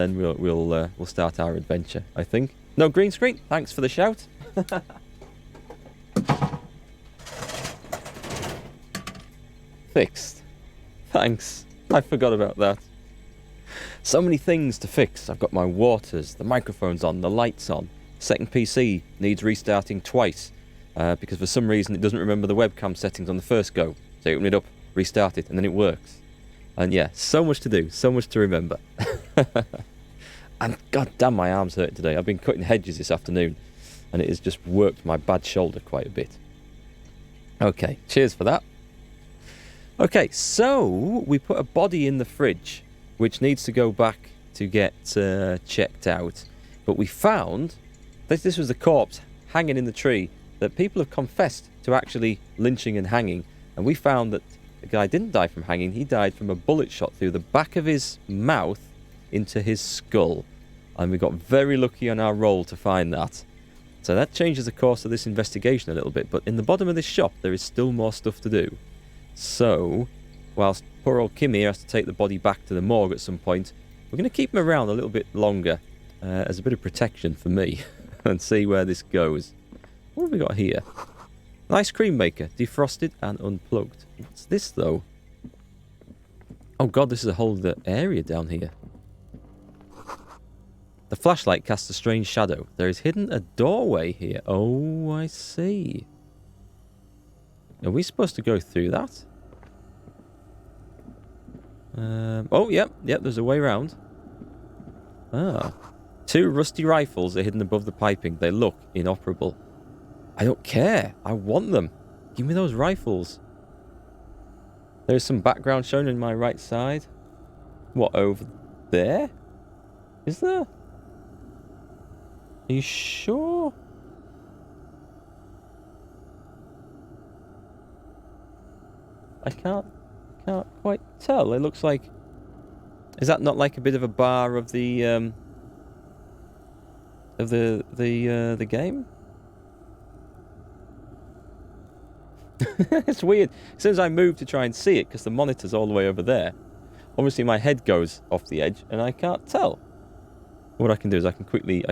then we'll start our adventure, I think. No green screen. Thanks for the shout. Fixed. Thanks. I forgot about that. So many things to fix. I've got my waters, the microphone's on, the lights on. Second PC needs restarting twice because for some reason it doesn't remember the webcam settings on the first go. So you open it up, restart it, and then it works. And yeah, so much to do, so much to remember. And god damn, my arms hurt today. I've been cutting hedges this afternoon, and it has just worked my bad shoulder quite a bit. Okay, cheers for that. Okay, so we put a body in the fridge, which needs to go back to get checked out. But we found that this was the corpse hanging in the tree that people have confessed to actually lynching and hanging. And we found that the guy didn't die from hanging. He died from a bullet shot through the back of his mouth into his skull. And we got very lucky on our roll to find that. So that changes the course of this investigation a little bit. But in the bottom of this shop, there is still more stuff to do. So, whilst poor old Kim here has to take the body back to the morgue at some point, we're going to keep him around a little bit longer as a bit of protection for me and see where this goes. What have we got here? An ice cream maker, defrosted and unplugged. What's this, though? Oh god, this is a whole other area down here. The flashlight casts a strange shadow. There is hidden a doorway here. Oh, I see. Are we supposed to go through that? Oh, yep, there's a way around. Ah. 2 rusty rifles are hidden above the piping. They look inoperable. I don't care. I want them. Give me those rifles. There's some background shown in my right side. What, over there? Is there? Are you sure? I can't quite tell. It looks like... Is that not like a bit of a bar of the game? It's weird. As soon as I move to try and see it, because the monitor's all the way over there, obviously my head goes off the edge, and I can't tell. What I can do is I can quickly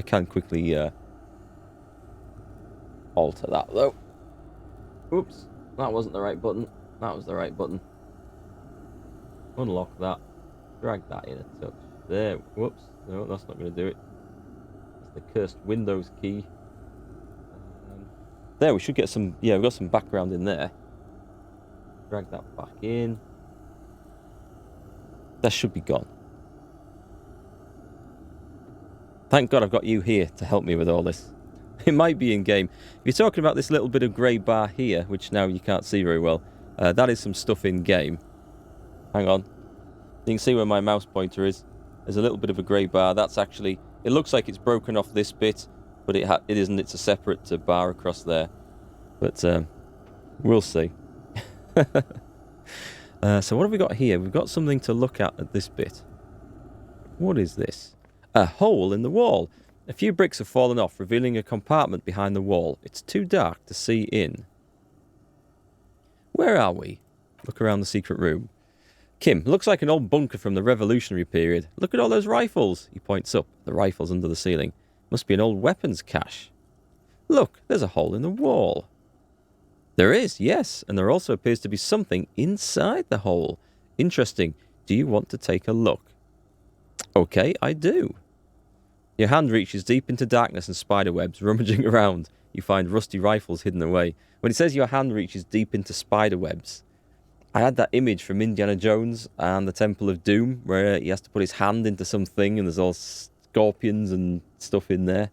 alter that though. Oops, that wasn't the right button. That was the right button. Unlock that. Drag that in a touch. There. Whoops. No, that's not going to do it. It's the cursed Windows key. There, we should get some... Yeah, we've got some background in there. Drag that back in. That should be gone. Thank God I've got you here to help me with all this. It might be in-game. If you're talking about this little bit of grey bar here, which now you can't see very well, that is some stuff in-game. Hang on. You can see where my mouse pointer is. There's a little bit of a grey bar. That's actually... It looks like it's broken off this bit, but it isn't. It's a separate bar across there. But we'll see. So what have we got here? We've got something to look at this bit. What is this? A hole in the wall. A few bricks have fallen off, revealing a compartment behind the wall. It's too dark to see in. Where are we? Look around the secret room. Kim, looks like an old bunker from the Revolutionary period. Look at all those rifles. He points up. The rifles under the ceiling. Must be an old weapons cache. Look, there's a hole in the wall. There is, yes, and there also appears to be something inside the hole. Interesting. Do you want to take a look? Okay, I do. Your hand reaches deep into darkness and spiderwebs, rummaging around. You find rusty rifles hidden away. When it says your hand reaches deep into spiderwebs, I had that image from Indiana Jones and the Temple of Doom, where he has to put his hand into something and there's all scorpions and stuff in there.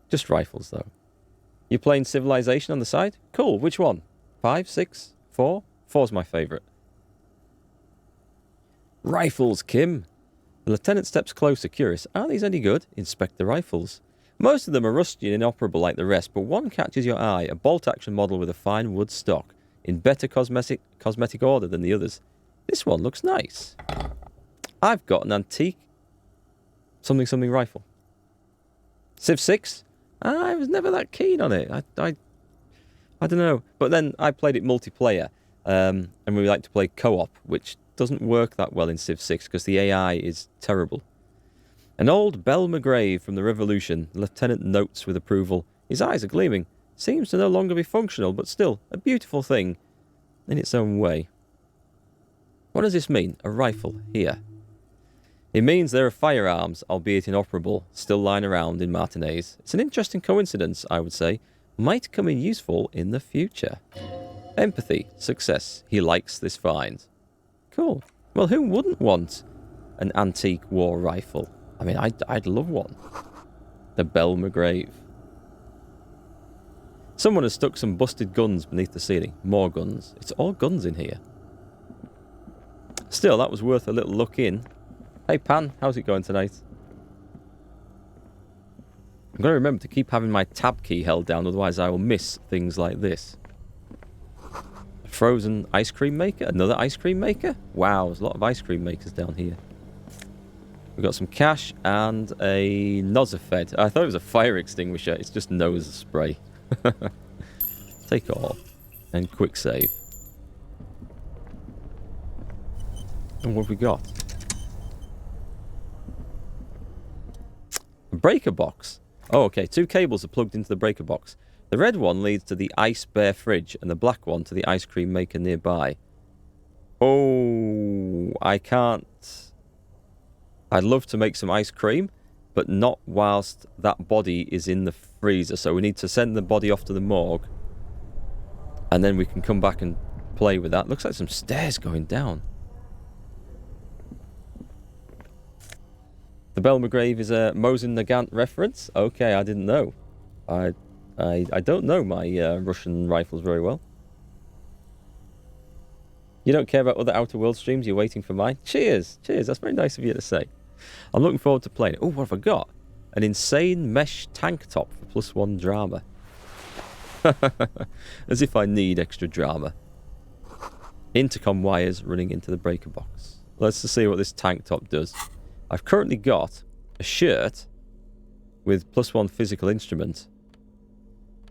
Just rifles, though. You're playing Civilization on the side? Cool, which one? 5, 6, 4? 4's my favourite. Rifles, Kim. The lieutenant steps closer, curious. Are these any good? Inspect the rifles. Most of them are rusty and inoperable like the rest, but one catches your eye, a bolt-action model with a fine wood stock, in better cosmetic order than the others. This one looks nice. I've got an antique something rifle. Civ 6? I was never that keen on it. I don't know. But then I played it multiplayer, and we like to play co-op, which doesn't work that well in Civ 6 because the AI is terrible. An old Bell McGrave from the Revolution, the lieutenant notes with approval. His eyes are gleaming. Seems to no longer be functional, but still, a beautiful thing in its own way. What does this mean? A rifle here. It means there are firearms, albeit inoperable, still lying around in Martinez. It's an interesting coincidence, I would say. Might come in useful in the future. Empathy. Success. He likes this find. Cool. Well, who wouldn't want an antique war rifle? I mean, I'd love one. The Bell McGrave. Someone has stuck some busted guns beneath the ceiling. More guns. It's all guns in here. Still, that was worth a little look in. Hey, Pan, how's it going tonight? I'm going to remember to keep having my tab key held down, otherwise I will miss things like this. A frozen ice cream maker? Another ice cream maker? Wow, there's a lot of ice cream makers down here. We've got some cash and a Nosafed. I thought it was a fire extinguisher. It's just nose spray. Take all. And quick save. And what have we got? A breaker box. Oh, okay. 2 cables are plugged into the breaker box. The red one leads to the ice bear fridge and the black one to the ice cream maker nearby. Oh, I can't... I'd love to make some ice cream, but not whilst that body is in the freezer. So we need to send the body off to the morgue. And then we can come back and play with that. Looks like some stairs going down. The Bell McGrave is a Mosin Nagant reference? Okay, I didn't know. I don't know my Russian rifles very well. You don't care about other Outer World streams? You're waiting for mine? Cheers! Cheers, that's very nice of you to say. I'm looking forward to playing it. Oh, what have I got? An insane mesh tank top for +1 drama. As if I need extra drama. Intercom wires running into the breaker box. Let's just see what this tank top does. I've currently got a shirt with +1 physical instrument.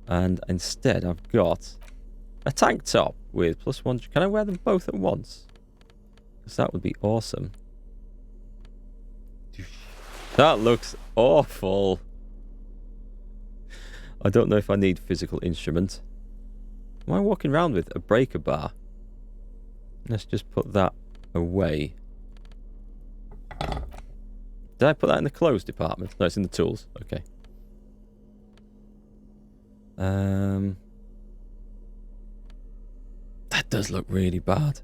And instead I've got a tank top with +1... Can I wear them both at once? Because that would be awesome. That looks awful. I don't know if I need physical instrument. Am I walking around with a breaker bar? Let's just put that away. Did I put that in the clothes department? No, it's in the tools. Okay. That does look really bad.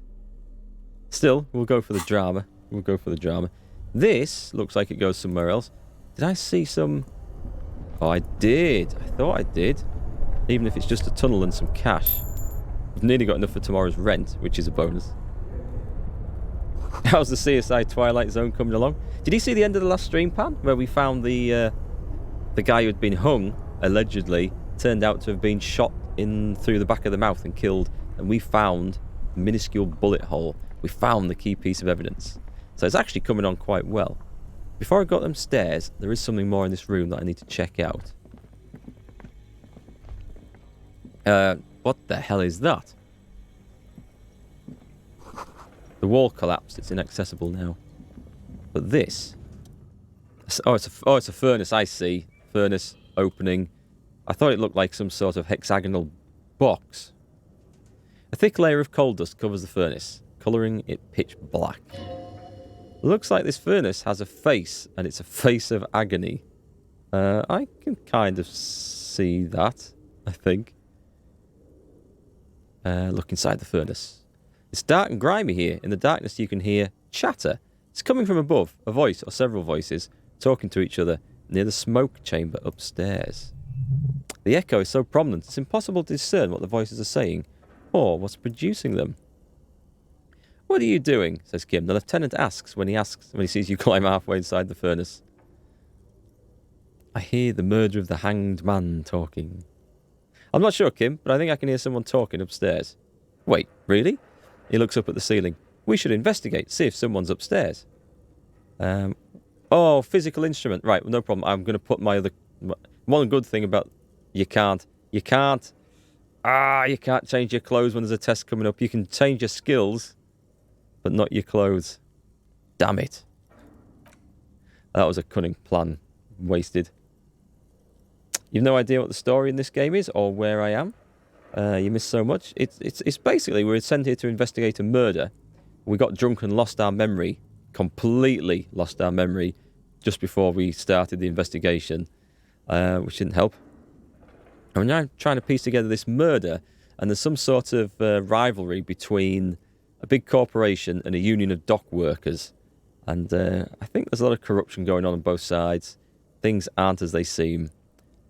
Still, we'll go for the drama. We'll go for the drama. This looks like it goes somewhere else. Did I see some... Oh, I did. I thought I did. Even if it's just a tunnel and some cash. I've nearly got enough for tomorrow's rent, which is a bonus. How's the CSI Twilight Zone coming along? Did you see the end of the last stream, Pan? Where we found the guy who had been hung, allegedly, turned out to have been shot in through the back of the mouth and killed. And we found a minuscule bullet hole. We found the key piece of evidence. So it's actually coming on quite well. Before I got them stairs, there is something more in this room that I need to check out. What the hell is that? The wall collapsed. It's inaccessible now. But this... Oh, it's a furnace. I see. Furnace opening. I thought it looked like some sort of hexagonal box. A thick layer of coal dust covers the furnace, colouring it pitch black. Looks like this furnace has a face, and it's a face of agony. I can kind of see that, I think. Look inside the furnace. It's dark and grimy here. In the darkness you can hear chatter. It's coming from above, a voice or several voices, talking to each other near the smoke chamber upstairs. The echo is so prominent it's impossible to discern what the voices are saying, or what's producing them. What are you doing? Says Kim. The lieutenant asks when he sees you climb halfway inside the furnace. I hear the murder of the hanged man talking. I'm not sure, Kim, but I think I can hear someone talking upstairs. Wait, really? He looks up at the ceiling. We should investigate, see if someone's upstairs. Oh, physical instrument. Right, no problem. I'm going to put my other... One good thing about... You can't change your clothes when there's a test coming up. You can change your skills. but not your clothes. Damn it. That was a cunning plan. Wasted. You've no idea what the story in this game is or where I am. You missed so much. It's basically we're sent here to investigate a murder. We got drunk and lost our memory. Completely lost our memory just before we started the investigation, which didn't help. And we're now trying to piece together this murder, and there's some sort of rivalry between a big corporation and a union of dock workers. And I think there's a lot of corruption going on both sides. Things aren't as they seem.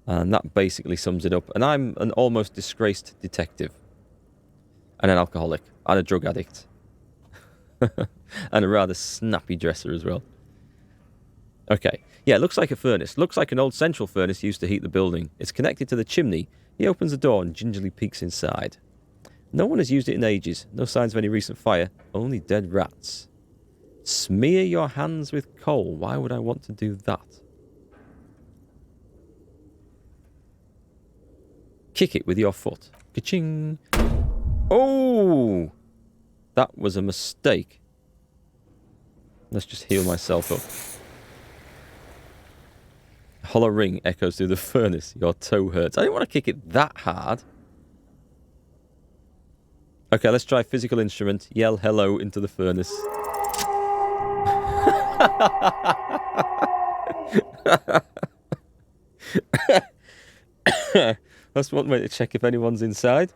And that basically sums it up. And I'm an almost disgraced detective. And an alcoholic. And a drug addict. And a rather snappy dresser as well. Okay. Yeah, it looks like a furnace. Looks like an old central furnace used to heat the building. It's connected to the chimney. He opens the door and gingerly peeks inside. No one has used it in ages. No signs of any recent fire. Only dead rats. Smear your hands with coal. Why would I want to do that? Kick it with your foot. Ka-ching. Oh! That was a mistake. Let's just heal myself up. A hollow ring echoes through the furnace. Your toe hurts. I didn't want to kick it that hard. Okay, let's try physical instrument. Yell hello into the furnace. That's one way to check if anyone's inside.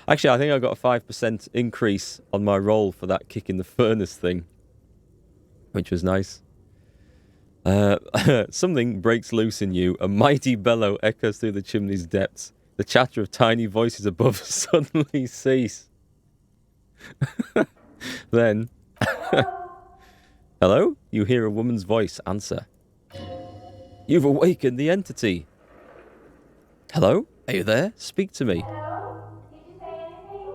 Actually, I think I got a 5% increase on my roll for that kick in the furnace thing, which was nice. Something breaks loose in you. A mighty bellow echoes through the chimney's depths. The chatter of tiny voices above suddenly cease. Then, hello? You hear a woman's voice answer. You've awakened the entity. Hello? Are you there? Speak to me. Hello? Did you say anything?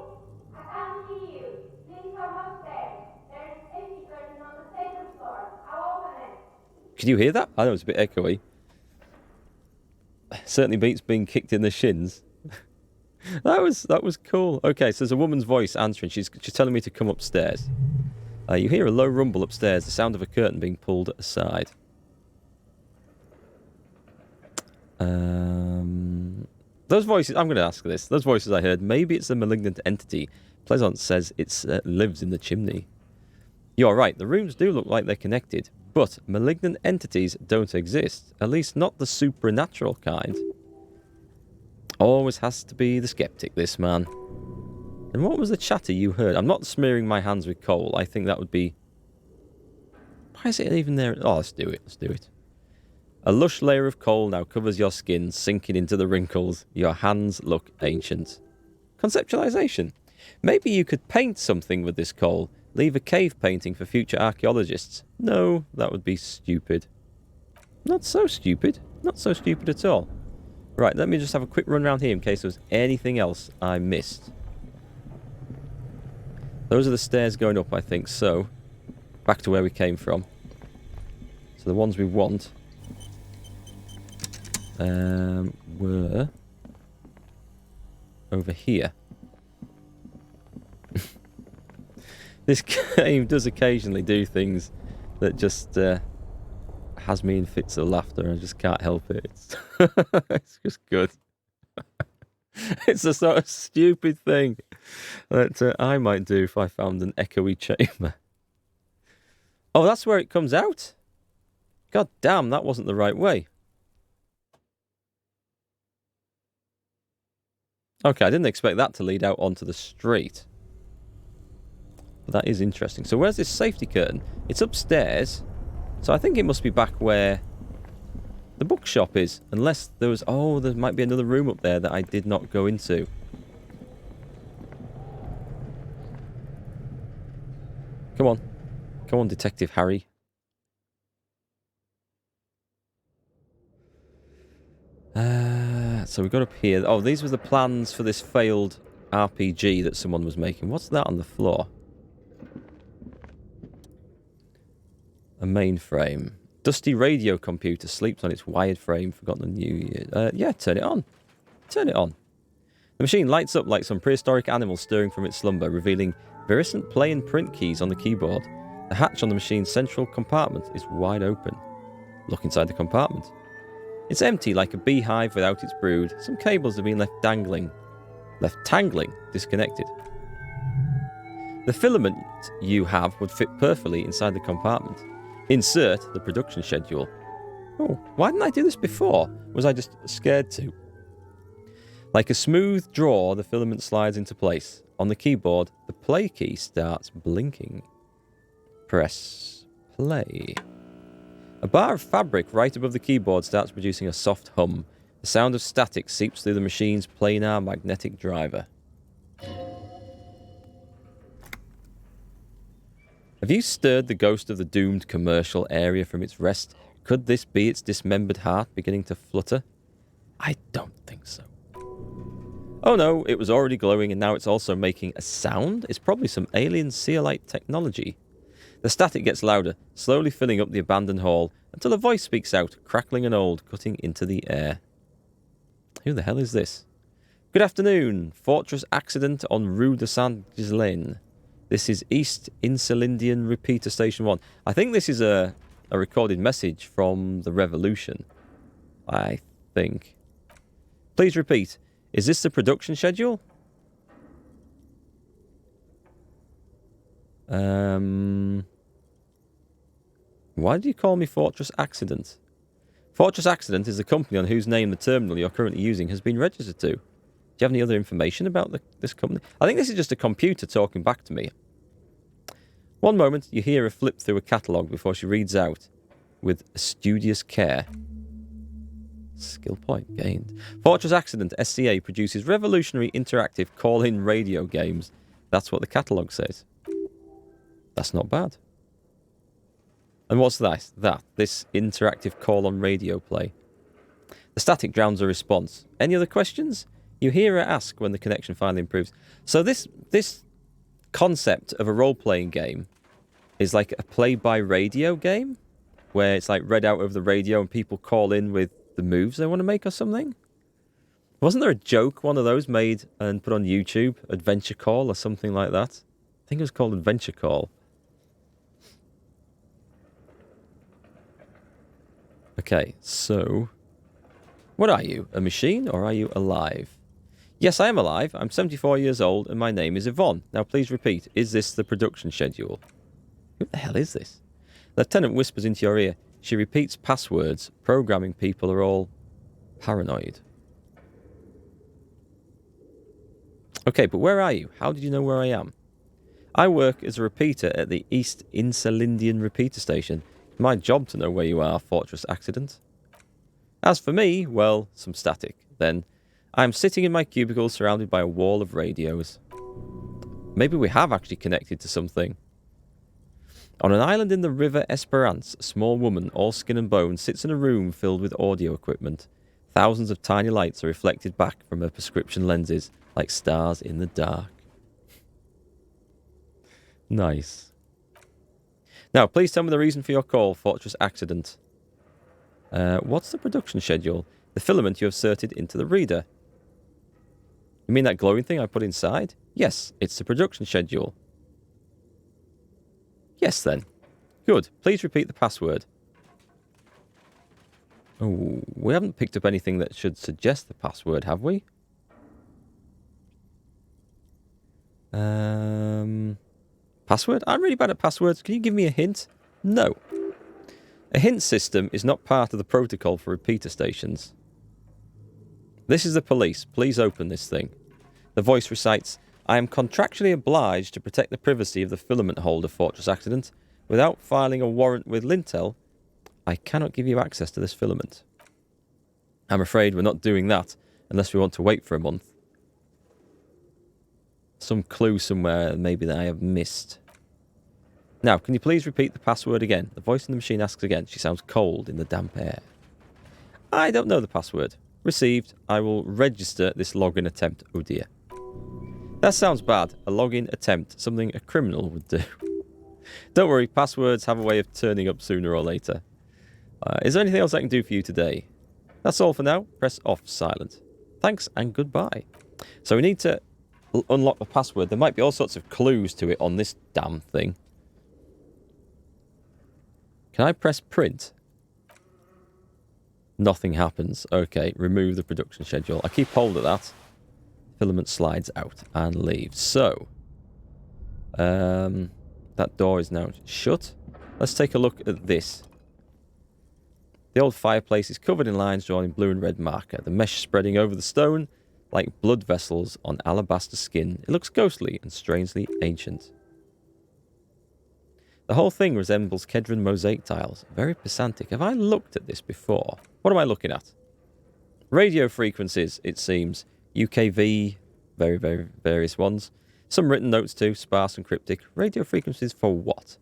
I can't hear you. Please come upstairs. There's a safety curtain on the second floor. I'll open it. Could you hear that? I know it's a bit echoey. Certainly beats being kicked in the shins. That was cool. Okay, so there's a woman's voice answering. She's telling me to come upstairs. You hear a low rumble upstairs, the sound of a curtain being pulled aside. Those voices, I'm going to ask this. Those voices I heard, maybe it's a malignant entity. Pleasant says it lives in the chimney. You're right, the rooms do look like they're connected, but malignant entities don't exist. At least not the supernatural kind. Always has to be the skeptic, this man. And what was the chatter you heard? I'm not smearing my hands with coal. I think that would be... Why is it even there? Oh, let's do it. Let's do it. A lush layer of coal now covers your skin, sinking into the wrinkles. Your hands look ancient. Conceptualization. Maybe you could paint something with this coal. Leave a cave painting for future archaeologists. No, that would be stupid. Not so stupid. Not so stupid at all. Right, let me just have a quick run around here in case there was anything else I missed. Those are the stairs going up, I think. So, back to where we came from. So the ones we want... were over here. This game does occasionally do things that just has me in fits of laughter. I just can't help it. It's just good. It's a sort of stupid thing that I might do if I found an echoey chamber. Oh, that's where it comes out? God damn, that wasn't the right way. Okay, I didn't expect that to lead out onto the street. But that is interesting. So where's this safety curtain? It's upstairs. So I think it must be back where the bookshop is. Unless there was... Oh, there might be another room up there that I did not go into. Come on. Come on, Detective Harry. So we got up here. Oh, these were the plans for this failed RPG that someone was making. What's that on the floor? A mainframe. Dusty radio computer sleeps on its wired frame. Forgotten the new year. Yeah, turn it on. Turn it on. The machine lights up like some prehistoric animal stirring from its slumber, revealing Virescent play and print keys on the keyboard. The hatch on the machine's central compartment is wide open. Look inside the compartment. It's empty like a beehive without its brood. Some cables have been left dangling. Left tangling, disconnected. The filament you have would fit perfectly inside the compartment. Insert the production schedule. Oh, why didn't I do this before? Was I just scared to? Like a smooth draw, the filament slides into place. On the keyboard, the play key starts blinking. Press play. A bar of fabric right above the keyboard starts producing a soft hum. The sound of static seeps through the machine's planar magnetic driver. Have you stirred the ghost of the doomed commercial area from its rest? Could this be its dismembered heart beginning to flutter? I don't think so. Oh no, it was already glowing and now it's also making a sound? It's probably some alien seolite technology. The static gets louder, slowly filling up the abandoned hall, until a voice speaks out, crackling and old, cutting into the air. Who the hell is this? Good afternoon. Fortress accident on Rue de Saint-Ghislain. This is East Insulindian Repeater Station 1. I think this is a recorded message from the Revolution. I think. Please repeat. Is this the production schedule? Why do you call me Fortress Accident? Fortress Accident is the company on whose name the terminal you're currently using has been registered to. Do you have any other information about this company? I think this is just a computer talking back to me. One moment, you hear her flip through a catalogue before she reads out, with studious care. Skill point gained. Fortress Accident SCA produces revolutionary interactive call-in radio games. That's what the catalogue says. That's not bad. And what's that? This interactive call-on radio play. The static drowns her response. Any other questions? You hear her ask when the connection finally improves. So this concept of a role-playing game is like a play-by-radio game, where it's like read out over the radio and people call in with the moves they want to make or something? Wasn't there a joke, one of those, made and put on YouTube? Adventure Call or something like that? I think it was called Adventure Call. Okay, so what are you? A machine or are you alive? Yes, I am alive. I'm 74 years old and my name is Yvonne. Now please repeat, is this the production schedule? Who the hell is this? Lieutenant whispers into your ear. She repeats passwords. Programming people are all paranoid. Okay, but where are you? How did you know where I am? I work as a repeater at the East Insulindian Repeater Station. It's my job to know where you are, Fortress Accident. As for me, well, some static. Then, I'm sitting in my cubicle surrounded by a wall of radios. Maybe we have actually connected to something. On an island in the River Esperance, a small woman, all skin and bone, sits in a room filled with audio equipment. Thousands of tiny lights are reflected back from her prescription lenses, like stars in the dark. Nice. Now, please tell me the reason for your call, Fortress Accident. What's the production schedule? The filament you have inserted into the reader. You mean that glowing thing I put inside? Yes, it's the production schedule. Yes, then. Good. Please repeat the password. Oh, we haven't picked up anything that should suggest the password, have we? Password? I'm really bad at passwords. Can you give me a hint? No. A hint system is not part of the protocol for repeater stations. This is the police. Please open this thing. The voice recites, I am contractually obliged to protect the privacy of the filament holder, Fortress Accident. Without filing a warrant with Lintel, I cannot give you access to this filament. I'm afraid we're not doing that unless we want to wait for a month. Some clue somewhere maybe that I have missed. Now, can you please repeat the password again? The voice in the machine asks again. She sounds cold in the damp air. I don't know the password. Received. I will register this login attempt. Oh dear. That sounds bad. A login attempt. Something a criminal would do. Don't worry. Passwords have a way of turning up sooner or later. Is there anything else I can do for you today? That's all for now. Press off silent. Thanks and goodbye. So we need to unlock the password. There might be all sorts of clues to it on this damn thing. Can I press print? Nothing happens. Okay, remove the production schedule. I keep hold of that. Filament slides out and leaves. So, that door is now shut. Let's take a look at this. The old fireplace is covered in lines drawn in blue and red marker. The mesh spreading over the stone like blood vessels on alabaster skin. It looks ghostly and strangely ancient. The whole thing resembles Kedron mosaic tiles. Very pedantic. Have I looked at this before? What am I looking at? Radio frequencies, it seems. UKV, very various ones. Some written notes too, sparse and cryptic. Radio frequencies for what?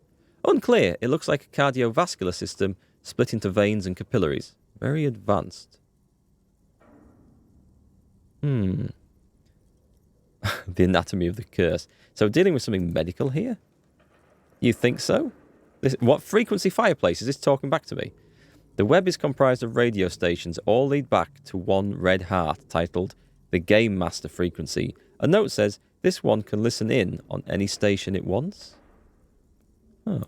Unclear. It looks like a cardiovascular system split into veins and capillaries. Very advanced. The anatomy of the curse. So dealing with something medical here? You think so? What frequency fireplace is this talking back to me? The web is comprised of radio stations, all lead back to one red heart titled the Game Master frequency. A note says this one can listen in on any station it wants. Oh.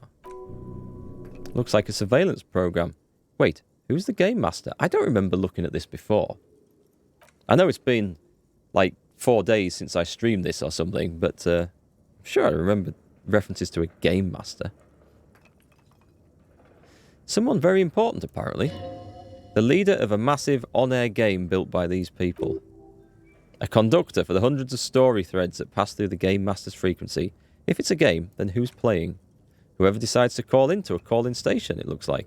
Looks like a surveillance program. Wait, who's the Game Master? I don't remember looking at this before. I know it's been like 4 days since I streamed this or something, but I'm sure I remember references to a Game Master. Someone very important, apparently. The leader of a massive on-air game built by these people. A conductor for the hundreds of story threads that pass through the Game Master's frequency. If it's a game, then who's playing? Whoever decides to call into a call-in station, it looks like.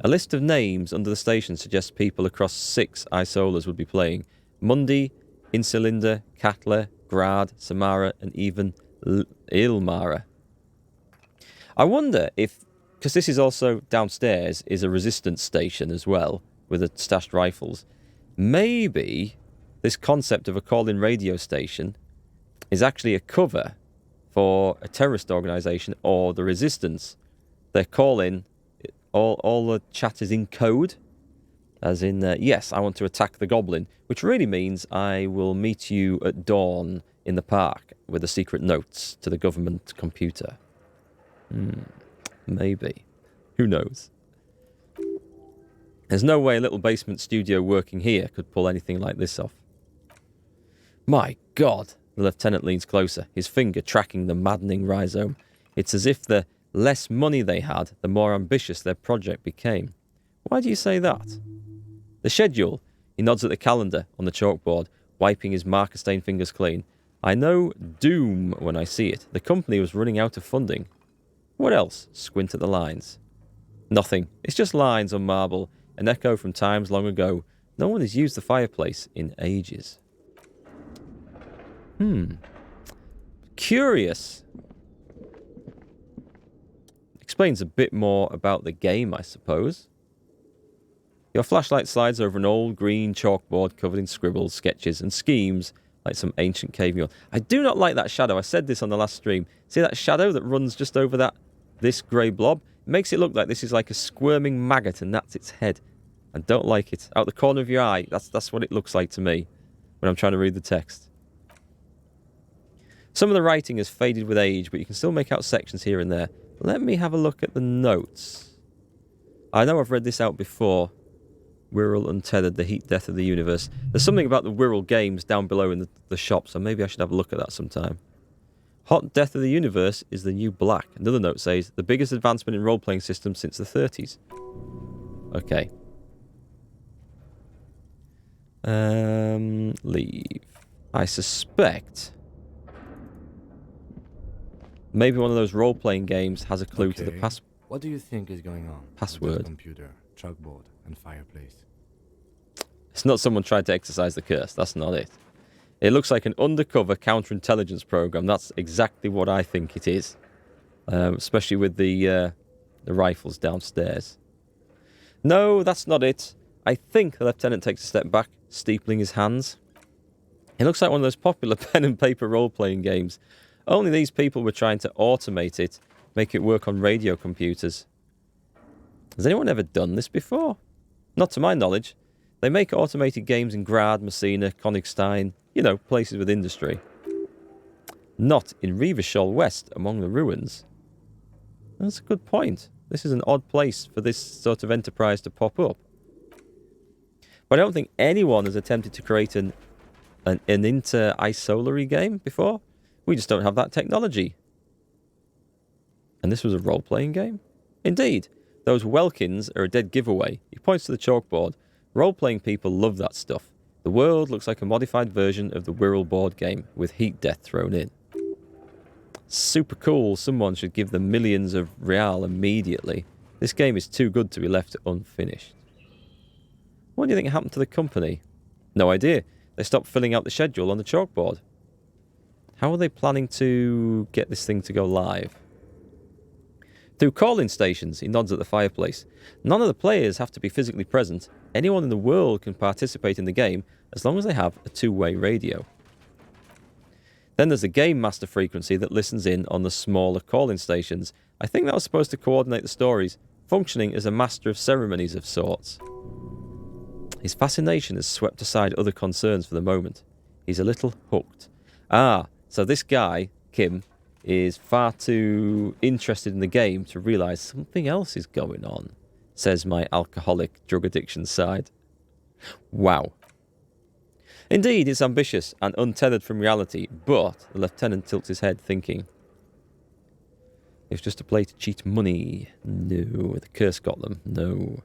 A list of names under the station suggests people across 6 isolas would be playing. Mundi, Insulinda, Katla, Grad, Samara, and even Ilmara. I wonder if, because this is also downstairs, is a resistance station as well, with the stashed rifles. Maybe this concept of a call-in radio station is actually a cover for a terrorist organisation or the resistance. They call in, all the chat is in code, as in, yes, I want to attack the goblin, which really means I will meet you at dawn in the park with the secret notes to the government computer. Maybe. Who knows? There's no way a little basement studio working here could pull anything like this off. My God! The lieutenant leans closer, his finger tracking the maddening rhizome. It's as if the less money they had, the more ambitious their project became. Why do you say that? The schedule. He nods at the calendar on the chalkboard, wiping his marker-stained fingers clean. I know doom when I see it. The company was running out of funding. What else? Squint at the lines. Nothing. It's just lines on marble, an echo from times long ago. No one has used the fireplace in ages. Curious. Explains a bit more about the game, I suppose. Your flashlight slides over an old green chalkboard covered in scribbles, sketches, and schemes like some ancient cave mule. I do not like that shadow. I said this on the last stream. See that shadow that runs just over this grey blob? It makes it look like this is like a squirming maggot and that's its head. I don't like it. Out the corner of your eye, that's what it looks like to me when I'm trying to read the text. Some of the writing has faded with age, but you can still make out sections here and there. Let me have a look at the notes. I know I've read this out before. Wirral Untethered, the heat death of the universe. There's something about the Wirral games down below in the shop, so maybe I should have a look at that sometime. Hot death of the universe is the new black. Another note says, the biggest advancement in role-playing systems since the 30s. Okay. Leave. I suspect maybe one of those role-playing games has a clue to the password. What do you think is going on? Password. With the computer, chalkboard, and fireplace. It's not someone trying to exercise the curse. That's not it. It looks like an undercover counterintelligence program. That's exactly what I think it is. Especially with the rifles downstairs. No, that's not it. I think the lieutenant takes a step back, steepling his hands. It looks like one of those popular pen and paper role-playing games. Only these people were trying to automate it, make it work on radio computers. Has anyone ever done this before? Not to my knowledge. They make automated games in Grad, Messina, Königstein. you know, places with industry. Not in Revachol West, among the ruins. That's a good point. This is an odd place for this sort of enterprise to pop up. But I don't think anyone has attempted to create an inter-isolary game before. We just don't have that technology. And this was a role-playing game? Indeed. Those Welkins are a dead giveaway. He points to the chalkboard. Role-playing people love that stuff. The world looks like a modified version of the Wirral board game, with heat death thrown in. Super cool. Someone should give them millions of real immediately. This game is too good to be left unfinished. What do you think happened to the company? No idea. They stopped filling out the schedule on the chalkboard. How are they planning to get this thing to go live? Through call-in stations, he nods at the fireplace. None of the players have to be physically present. Anyone in the world can participate in the game as long as they have a two-way radio. Then there's the game master frequency that listens in on the smaller call-in stations. I think that was supposed to coordinate the stories, functioning as a master of ceremonies of sorts. His fascination has swept aside other concerns for the moment. He's a little hooked. Ah, so this guy, Kim, is far too interested in the game to realise something else is going on, says my alcoholic drug addiction side. Wow. Indeed, it's ambitious and untethered from reality, but the lieutenant tilts his head, thinking, it's just a play to cheat money. No, the curse got them. No.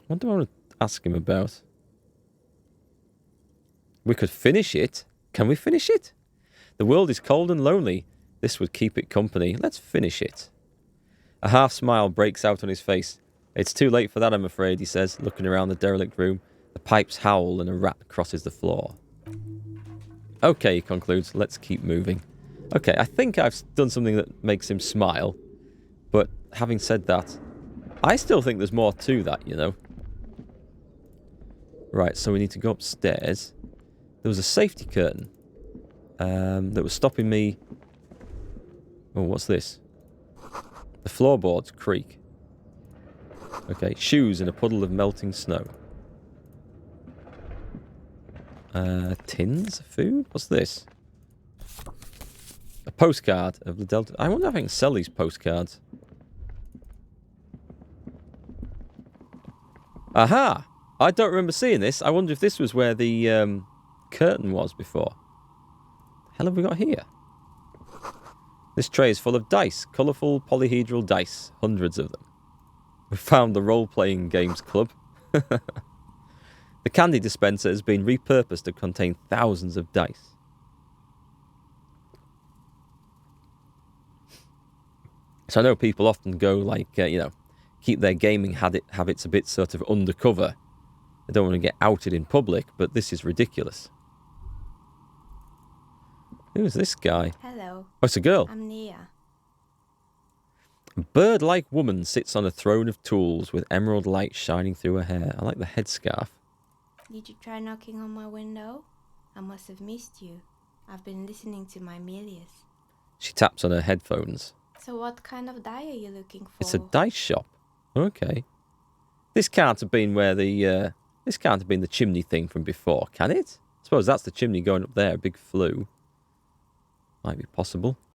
What do I want to ask him about? We could finish it. Can we finish it? The world is cold and lonely. This would keep it company. Let's finish it. A half smile breaks out on his face. It's too late for that, I'm afraid, he says, looking around the derelict room. The pipes howl and a rat crosses the floor. Okay, he concludes, let's keep moving. Okay, I think I've done something that makes him smile. But having said that, I still think there's more to that, you know. Right, so we need to go upstairs. There was a safety curtain that was stopping me. Oh, what's this? The floorboards creak. Okay, shoes in a puddle of melting snow. Tins of food? What's this? A postcard of the Delta. I wonder if I can sell these postcards. Aha! I don't remember seeing this. I wonder if this was where the curtain was before. The hell have we got here? This tray is full of dice. Colourful polyhedral dice. Hundreds of them. We found the role-playing games club. The candy dispenser has been repurposed to contain thousands of dice. So I know people often go like, you know, keep their gaming habits a bit sort of undercover. They don't want to get outed in public, but this is ridiculous. Who is this guy? Hello. Oh, it's a girl. I'm Nia. A bird-like woman sits on a throne of tools with emerald light shining through her hair. I like the headscarf. Did you try knocking on my window? I must have missed you. I've been listening to my Melius. She taps on her headphones. So what kind of die are you looking for? It's a dice shop. Okay. This can't have been where the this can't have been the chimney thing from before, can it? I suppose that's the chimney going up there, a big flue. Might be possible.